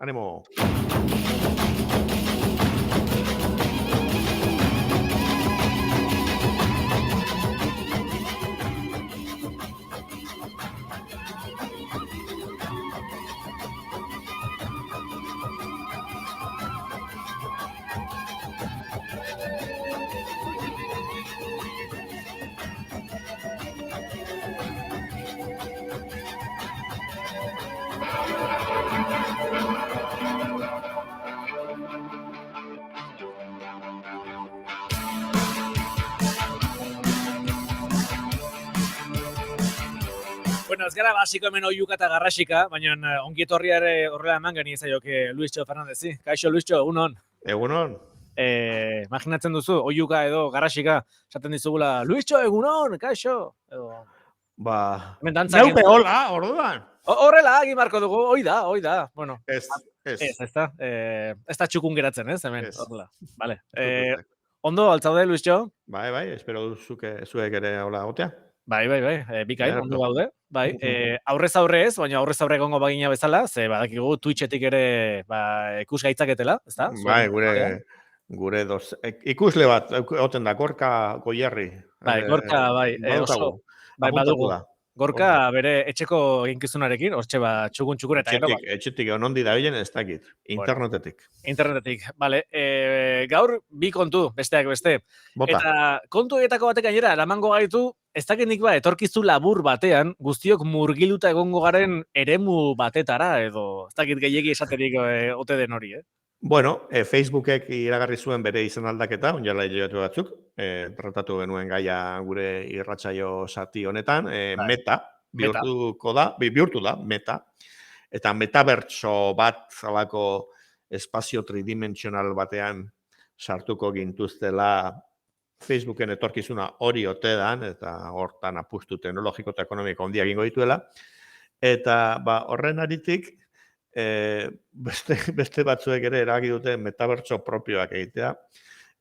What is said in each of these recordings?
Animo. Bueno, ez gara basiko hemen oiuka eta garrasika, baina ongi etorria ere horrela eman geni zaioke Luistxo Fernandezi. Kaixo, Luistxo, egunon. Egunon. Imaginatzen duzu, oiuka edo garrasika, esaten dizugula, Luistxo, egunon, kaixo. Edo... Ba, neupe hola, orduan. Horrela, egin marko dugu, hoi da. Bueno, ez da. Ez da txukun geratzen, ez, hemen, horrela. Vale. Ondo, altzaude, Luistxo? Bai, espero zuek ere hola gotea. Bai, bikain, ondo gaude. Bai, aurrez aurre ez, baina aurrez aurre egongo bagina bezala, ze badakigu Twitchetik ere ikus gaitzaketela, ezta? Bai, gure ikusle bat, oten da, Gorka Goierri. Bai, Gorka, oso. Bai, badugu. Gorka bere etxeko eginkizunarekin, hortxe txukun eta gero. Etxetik onondi da bilen ez dakit, internetetik. Internetetik, bale. Gaur bi kontu, besteak beste. Bota. Eta kontu horietako batek gainera, eramango gaitu, ez dakinik etorkizu labur batean, guztiok murgiluta egongo garen eremu batetara, edo ez dakit gehiegi esaterik ote den hori, Bueno, Facebookek iragarri zuen bere izan aldaketa, onjala hilabete batzuk, tratatu genuen gaia gure irratsaio zati honetan, meta, bihurtu da, meta, eta metabertso bat zalako espazio tridimensional batean sartuko gintuztela Facebooken etorkizuna hori ote dan, eta hortan apustu teknologiko eta ekonomiko handia egingo dituela, eta horren aritik, beste batzuek ere erabaki dute metabertso propioak egitea,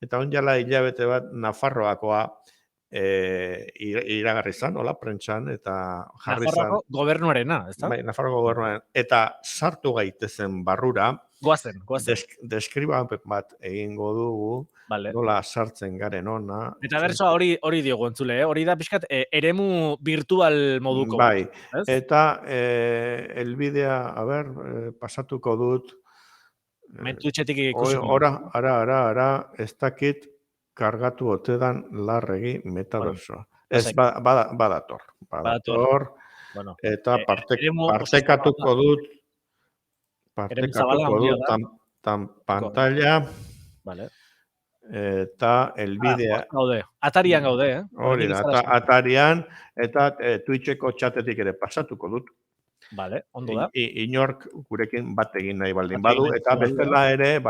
eta onjala hilabete bat Nafarroakoa iragarri zan, hola, prentxan, eta jarri zan. Nafarroako gobernuarena, ez da? Bai, Nafarroako gobernuaren, eta sartu gaitezen barrura, Goazen. Deskribapen bat egingo dugu, nola sartzen garen ona. Eta bertsoa hori diogu entzule, hori da pixkat eremu virtual moduko. Bai, eta elbidea, pasatuko dut. Twitchetik ikusi. Ara, ez dakit kargatu otedan larregi metaversoa. Ez, badator. Eta partekatuko dut pantalla, eta elbidea. Atarian gaude, Hori da, atarian, eta Twitcheko txatetik ere pasatuko dut. Vale, ondo da. Inork gurekin bat egin nahi baldin badu, eta bestela ere,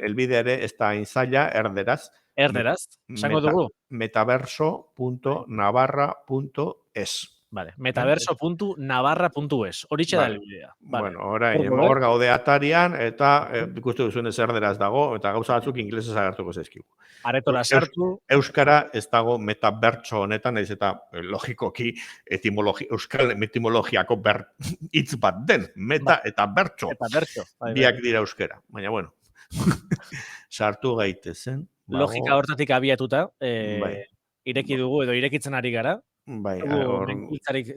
elbidea ere ez da inzaila, erderaz. Esango dugu? Metaverso.navarra.es. Vale, metaverso.navarra.es. Horixe da elbidea. Bueno, orain, hor gaude atarian, eta ikuste duzuen ez erderaz dago, eta gauza batzuk inglesez agertuko zezkigu. Aretora sartu. Euskara ez dago metabertso honetan, ez eta logikoki euskal etimologiako hitz bat den, meta eta bertso. Biak dira euskara, baina bueno, sartu gaitezen. Logika hortatik abiatuta, ireki dugu edo irekitzen ari gara. Bai,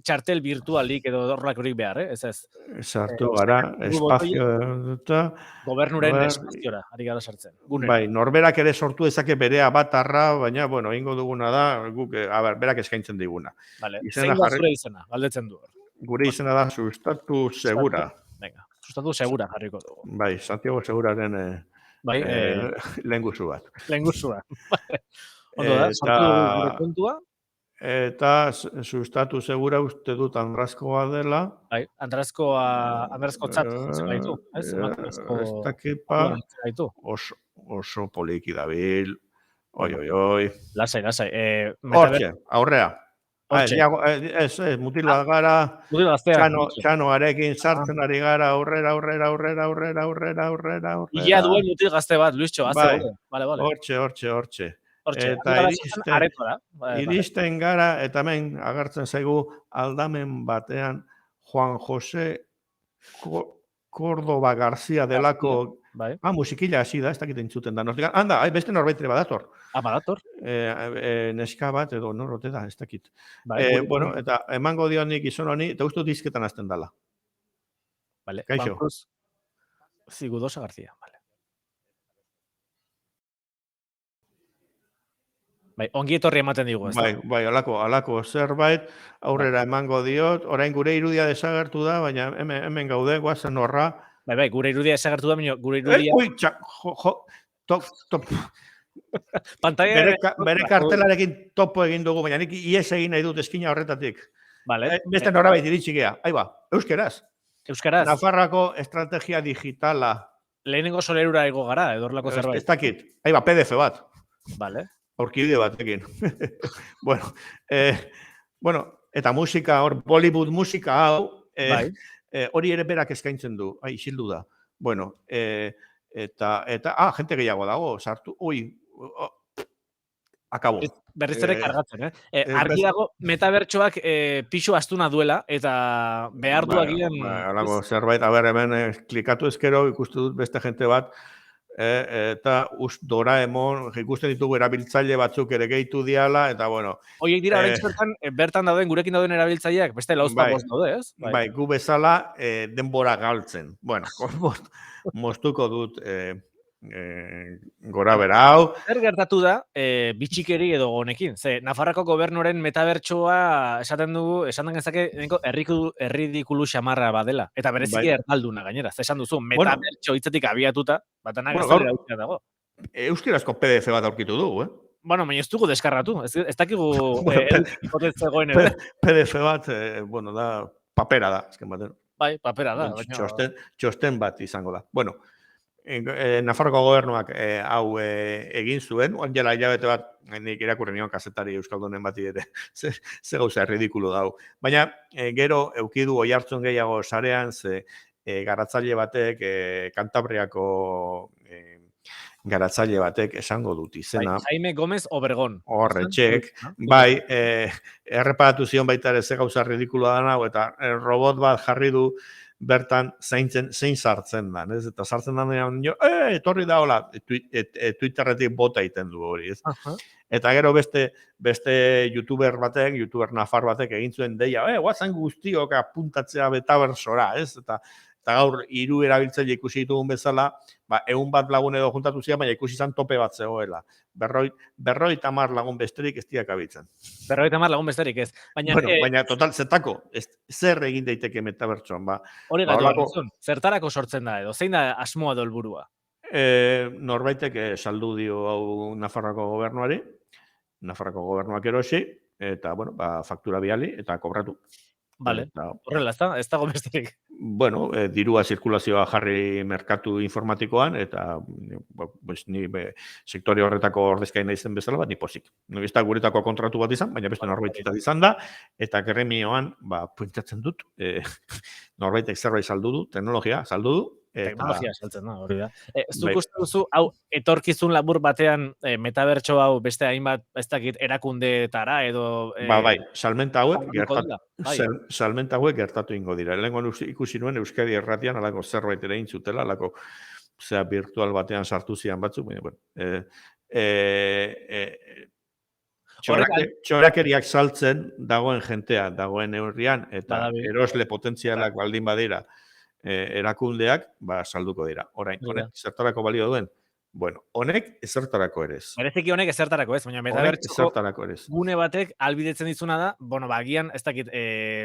txartel virtualik edo horrelak horik behar, ez? Sartu gara, espazio duta. Gobernuren espaziora, ari gara sartzen. Bai, norberak ere sortu ezake berea batarra, baina, bueno, ingo duguna da, guk, berak eskaintzen diguna. Zein da zure izena, galdetzen du. Gure izena da Sustatu Segura. Sustatu Segura jarriko dugu. Bai, Santiago Seguraren lehenguzu bat. Ondo da, sartu gure kontua. Eta Sustatu Segura uste dut Andrazkoa dela. Bai, Andrazko txat gaitu, ez? Ez dakipa, oso poliki dabil, oi. Lasai. Hortxe, aurrea. Ez, mutila gara, txanoarekin sartzen ari gara, aurrera. Ia duen mutil gazte bat, Luistxo, azte. Hortxe. Eta iristen gara, eta hemen agertzen zaigu aldamen batean Juan José Cordoba García delako... Bai. Musikila hasi da, ez dakit entzuten da. Handa, beste norbait ere badator. Badator. Neska bat edo norrote da, ez dakit. Bai, Bueno, eta emango dionik izan honi, eta uste disketan azten dala. Vale. Kaixo. Juan Cruz Zigudosa García, vale. Bai, ongi etorri ematen digu, ez da? Bai, alako zerbait, aurrera emango diot, orain gure irudia desagertu da, baina hemen gaude, guazen horra. Bai, gure irudia desagertu da, baina gure irudia... Pantalla... Bere kartelarekin topo egin dugu, baina nik ies egin nahi dut eskina horretatik. Vale. Beste norabait iritsi gea, aiba, euskeraz. Euskaraz. Nafarrako estrategia digitala. Lehenengo solerura ego gara, edorlako zerbait. Ez dakit, aiba, PDF bat. Vale. Aurkibide batekin. Bueno, eta musika, hor, Bollywood musika hau, hori ere berak eskaintzen du, isildu da. Bueno, eta jente gehiago dago, sartu, akabo. Berriz ere kargatzen, argi dago, metabertsoak pixu astuna duela, eta behar du agian... Halako zerbait, hemen klikatu ezkero, ikustu dut beste jente bat, eta Doraemon, ikusten ditugu erabiltzaile batzuk ere gehitu diala, eta bueno... Oiek dira, bertan dauden, gurekin dauden erabiltzaileak, beste lauzpakoz daude, ez? Bai, gu bezala denbora galtzen. Bueno, moztuko dut gora bera hau. Zer gertatu da, bitxikeri edo honekin? Ze, Nafarroko gobernuaren metabertsoa esaten gezake, erridikulu xamarra badela. Eta bereziki erdalduna gainera. Ze esan duzu, metabertso hitzetik abiatuta, batanak gaztelera aukera dago. Euskerazko PDF bat aurkitu dugu, Bueno, baina ez dugu deskarratu. Ez dakigu hipotzegoen ere. PDF bat, bueno, da, papera da, ezken baten. Bai, papera da. Txosten bat izango da. Bueno, Nafarroko gobernuak hau egin zuen, jela hilabete bat, nik irakurri nion kazetari euskaldunen bati ere, ze gauza ridikulu dau. Baina, gero, eukidu oihartzun gehiago sarean, ze garatzaile batek, Kantabriako garatzaile batek esango dut izena. Jaime Gómez Obregón. Horretxek, bai, erreparatu zion baita ere ze gauza ridikulua da nago, eta robot bat jarri du bertan zein sartzen da, ez? Eta sartzen da etorri da hola, Twitterretik bota egiten du hori, ez? Eta gero beste youtuber nafar batek egin zuen deia, guazen guztiok apuntatzea betabersora, ez? Eta gaur 3 erabiltzaile ikusi ditugun bezala, 100 bat lagun edo juntatu zian, baina ikusi izan tope bat zegoela. 50 lagun besterik ez diak abitzen. 50 lagun besterik ez. Baina total, zetako, zer egin daiteke metabertsoan, Hori gaitu, zertarako sortzen da edo, zein da asmoa edo helburua? Norbaitek saldu dio hau Nafarroko gobernuari, Nafarroko gobernuak erosi, eta, bueno, faktura biali, eta kobratu. Vale, horrela, ez dago besterik. Bueno, dirua zirkulazioa jarri merkatu informatikoan, eta ni sektore horretako ordezkain naizen bezala, ni pozik. Ez da guretako kontratu bat izan, baina beste norbaitetaz izan da, eta gremioan, puentatzen dut, norbaitek zerbait saldu du, teknologia saldu du, teknologia saltzen da, hori da. Zuk uste duzu, hau, etorkizun labur batean metabertso hau beste hainbat, ez dakit, erakundeetara edo... Bai, salmenta hauek gertatu ingo dira. Lehenko ikusi nuen Euskadi Erratian, alako zerbait ere intzutela, alako virtual batean sartu zian batzuk, baina, bueno, txorakeriak saltzen dagoen jentea, dagoen neurrian, eta erosle potentzialak baldin badira, erakundeak, salduko dira. Orain, honek zertarako balio duen? Bueno, honek ezertarako ere ez. Bereziki honek ezertarako ez, baina metabertsoko gune batek albidetzen dizuna da, bueno, bagian, ez dakit,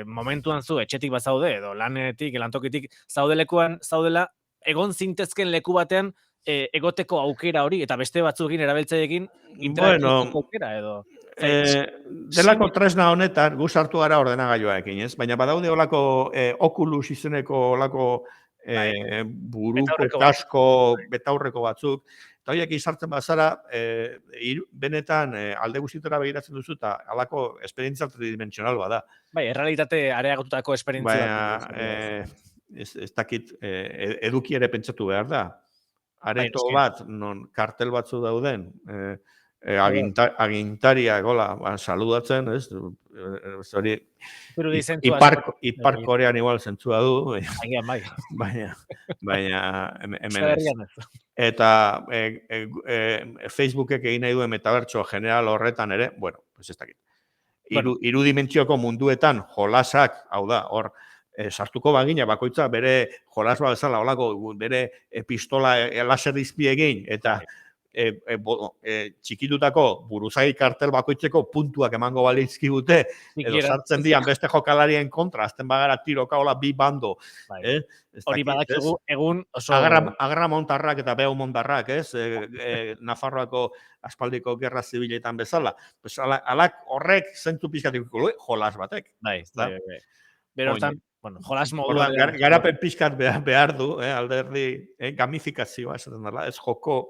momentuan zu etxetik bat zaude, edo lanetik, lantokitik, zaudela, egon zintezken leku batean, egoteko aukera hori, eta beste batzuekin erabiltzaileekin interaktuzko aukera, edo... Delako tresna honetan, gu sartu gara ordenagailuarekin, ez? Baina badaude olako Oculus izeneko olako buruko, kasko, betaurreko batzuk, eta horiek izartzen bazara, benetan alde guztietara begiratzen duzu, eta alako esperientzia tridimensional bada. Bai, errealitate areagotutako esperientzia. Baina, ez dakit, eduki ere pentsatu behar da. Areto bat, non kartel batzu dauden, agintariak, saludatzen, ez? hori, Ipar Korean igual zentzua du, baina hemen ez. Eta Facebookek egin nahi duen metabertso general horretan ere, bueno, pues ez dakit. Irudimentzioko munduetan jolasak, hau da, hor, sartuko bagina, bakoitza bere jolas bat bezala, holako, bere pistola laser izpiegin, eta txikitutako buruzagi kartel bakoitzeko puntuak emango balizkigute, edo sartzen dian beste jokalarien kontra, azten bagara tiroka hola bi bando. Hori badakigu egun oso... Agarra montarrak eta behu montarrak, Nafarroako aspaldiko gerra zibiletan bezala. Alak horrek zentzu pizkatiko jolas batek. Bai. Berortan, jolas moduan... Garapen pizkat behar du, alderdi gamifikazioa, esaten dela, ez joko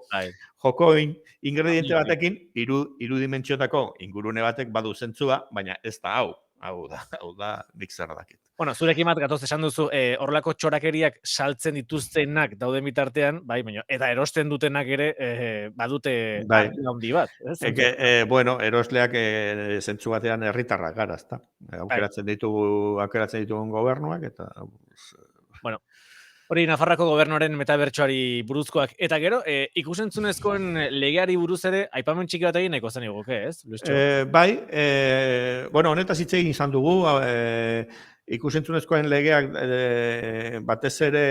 ingrediente batekin, irudimentziotako ingurune batek badu zentzua, baina ez da hau da nik zer dakit. Bueno, zurekin bat gatoz esan duzu, horrelako txorakeriak saltzen dituztenak dauden bitartean, bai, baina, eta erosten dutenak ere badute handi bat. Bueno, erosleak zentzu batean herritarrak gara, ezta? Aukeratzen ditugun gobernuak, eta... Bueno, hori Nafarroako gobernuaren metabertsoari buruzkoak. Eta gero, ikusentzunezkoen legeari buruz ere, aipamen txiki bat egin nahiko zen egoke, ez? Bai, bueno, honetaz hitz egin izan dugu, ikusentzunezkoen legeak batez ere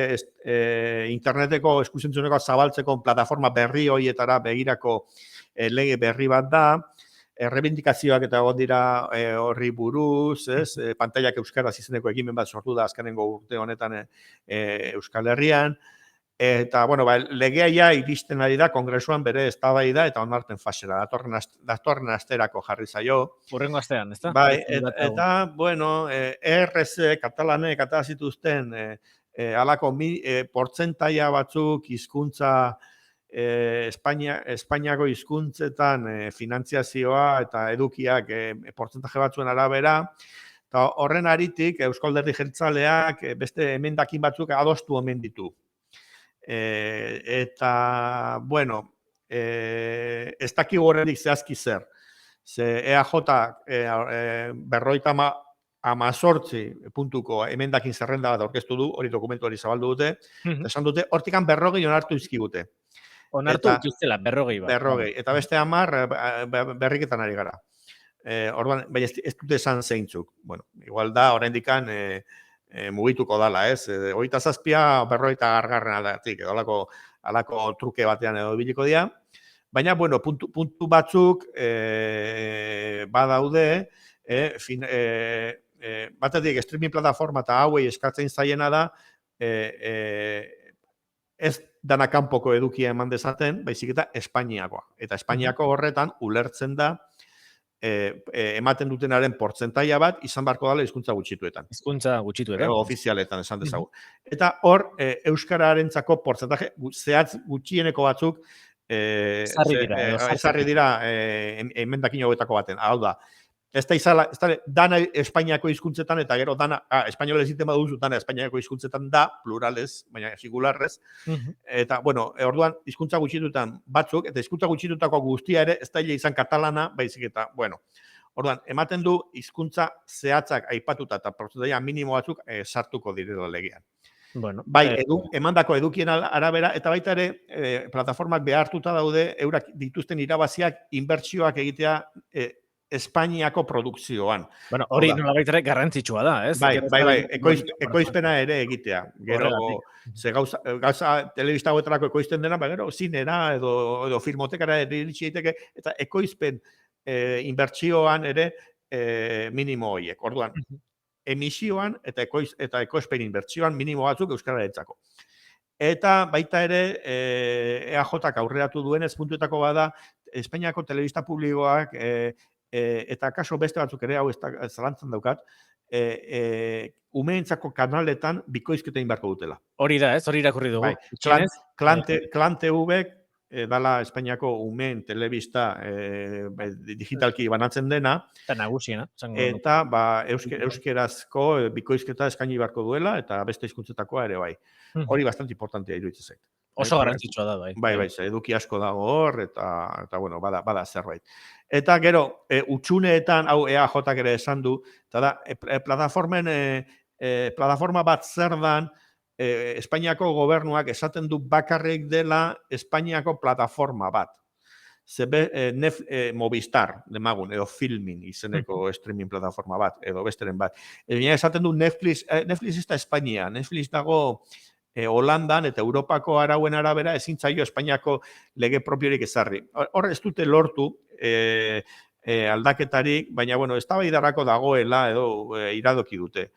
interneteko ikusentzuneko zabaltzeko plataforma berri horietara begirako lege berri bat da, errebindikazioak eta egon dira horri buruz, pantailak euskaraz izeneko ekimen bat sortu da azkenengo urte honetan Euskal Herrian, eta, bueno, legea ja iristen ari da kongresuan bere eztabaida eta onarpen fasera, datorren asterako jarri zaio. Hurrengo astean, ezta? Bai, eta, bueno, ERS katalanek atera zituzten halako portzentaia batzuk hizkuntza Espainiako hizkuntzetan finantziazioa eta edukiak portzentaje batzuen arabera, eta horren aritik Eusko Alderdi Jeltzaleak beste emendakin batzuk adostu omen ditu. Eta, bueno, ez dakigu horretik zehazki zer. Ze EAJ 58 puntuko emendakin zerrenda bat aurkeztu du, hori dokumentu hori zabaldu dute, esan dute, hortikan 40 onartu izkigute. Onartu dituztela, 40 bat. 40, eta beste 10 berriketan ari gara. Orduan, baina ez dute esan zeintzuk. Bueno, igual da, oraindikan mugituko dala, ez? 27 40 gargarren aldatik, edo alako truke batean edo biliko dira. Baina, bueno, puntu batzuk badaude, batetik streaming plataforma eta hauei eskatzen zaiena da, ez dana kanpoko edukia eman dezaten, baizik eta Espainiakoa. Eta Espainiako horretan ulertzen da ematen dutenaren portzentaia bat izan beharko dela hizkuntza gutxituetan. Hizkuntza gutxituetan. Ofizialetan esan dezagun. Eta hor, euskararentzako portzentaje zehatz gutxieneko batzuk ezarri dira emendakin hauetako baten. Hau da, ez da izala, dana Espainiako hizkuntzetan eta gero dana, espainolez egiten baduzu, dana Espainiako hizkuntzetan da, pluralez, baina singularrez. Eta, bueno, orduan, hizkuntza gutxitutan batzuk, eta hizkuntza gutxitutako guztia ere, ez da izan katalana, baizik eta, bueno, orduan, ematen du hizkuntza zehatzak aipatuta eta portzentaia minimo batzuk sartuko direla legean. Bueno, bai, emandako edukien arabera, eta baita ere, plataformak behartuta daude, eurak dituzten irabaziak, inbertsioak egitea Espainiako produkzioan. Bueno, hori nola baitare garrantzitsua da, ez? Bai, ekoizpena ere egitea. Gero, ze gauza telebista hauetarako ekoizten dena, gero, zinera edo filmotekara iritsi daiteke, eta ekoizpen inbertsioan ere minimo horiek. Orduan, emisioan eta ekoizpen inbertsioan minimo batzuk euskararentzako. Eta baita ere, EAJak aurreratu duenez puntuetako bada, Espainiako telebista publikoak eta kaso beste batzuk ere, hau zalantzan daukat, umeentzako kanaletan bikoizketa inbarko dutela. Hori da, ez? Hori irakurri dugu. Klan TV-ek dala Espainiako umeen telebista digitalki banatzen dena. Eta nagusiena. Eta euskerazko bikoizketa eskaini barko duela, eta beste hizkuntzetakoa ere bai. Hori bastante importantea iruditzen zait. Oso garrantzitsua da, bai. Bai, eduki asko dago hor, eta bueno, bada zerbait. Eta gero, utxuneetan, hau EAJak ere esan du, eta da, plataforma bat zer dan, Espainiako gobernuak esaten du bakarrik dela Espainiako plataforma bat. Movistar, demagun, edo Filmin izeneko streaming plataforma bat, edo besteren bat. Esaten du Netflix ez da Espainia, Netflix dago Holandan eta Europako arauen arabera ezin zaio Espainiako lege propiorik ezarri. Hor ez dute lortu aldaketarik, baina bueno, eztabaidarako dagoela edo iradoki dute.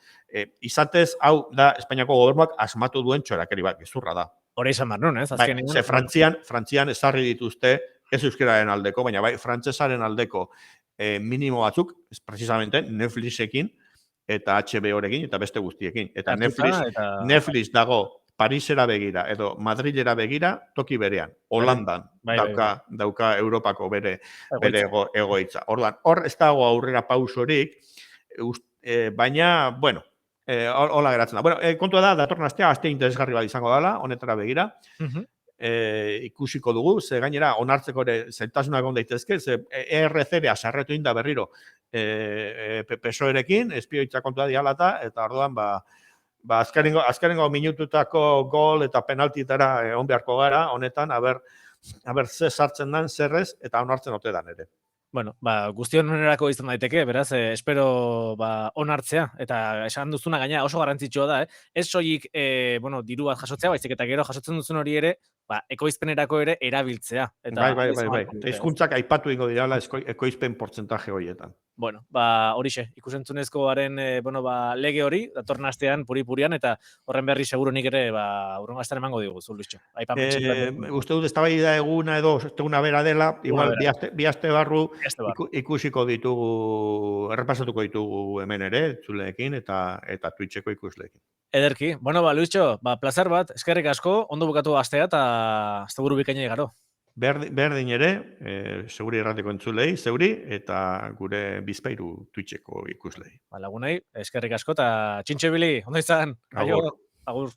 Izatez, hau da Espainiako gobernuak asmatu duen txorakeri bat, gezurra da. Hori izan behar nun, ez? Ze Frantzian ezarri dituzte, ez euskararen aldeko, baina bai, frantsesaren aldeko minimo batzuk, precisamente Netflixekin eta HBO-rekin eta beste guztiekin. Eta Netflix dago Parisera begira edo Madrilera begira toki berean. Holandan dauka Europako bere egoitza. Orduan, hor ez dago aurrera pausorik, baina, bueno, hola geratzen da. Bueno, kontua da, datorren aste interesgarri bat izango dela, honetara begira. Ikusiko dugu, ze gainera onartzeko ere zailtasunak egon daitezke, ze ERC-re asarretu inda berriro PSOE-rekin, espioitza kontua dialata, eta orduan, azkarengo minututako gol eta penaltitara egon beharko gara, honetan, aber ze sartzen dan, zerrez, eta onartzen ote dan ere. Bueno, guztion onerako izan daiteke, beraz, espero onartzea, eta esan duzuna gaina oso garrantzitsua da, ez soilik, diru bat jasotzea, baizik eta gero jasotzen duzun hori ere, ekoizpenerako ere erabiltzea. Bai. Hizkuntzak aipatu ingo dirala ekoizpen portzentaje horietan. Bueno, horixe, ikusentzunezkoaren lege hori, datorren astean, puri-purian, eta horren berri seguro nik ere, urrengo astean emango digu, Luischo. Uste dut, eztabaida eguna edo, eguna bera dela, igual, bi aste barru, ikusiko ditugu, errepasatuko ditugu hemen ere, zuleekin, eta Twitcheko ikusleekin. Ederki. Bueno, Luischo, plazer bat, eskerrik asko, ondo bukatu astea, eta azte buru bikaina igaro. Berdin ere, seguri erratiko entzulei, zeuri, eta gure bizpairu Twitcheko ikuslei. Lagunei, eskerrik asko, eta txintxe bili, ondo izan. Agur. Agur.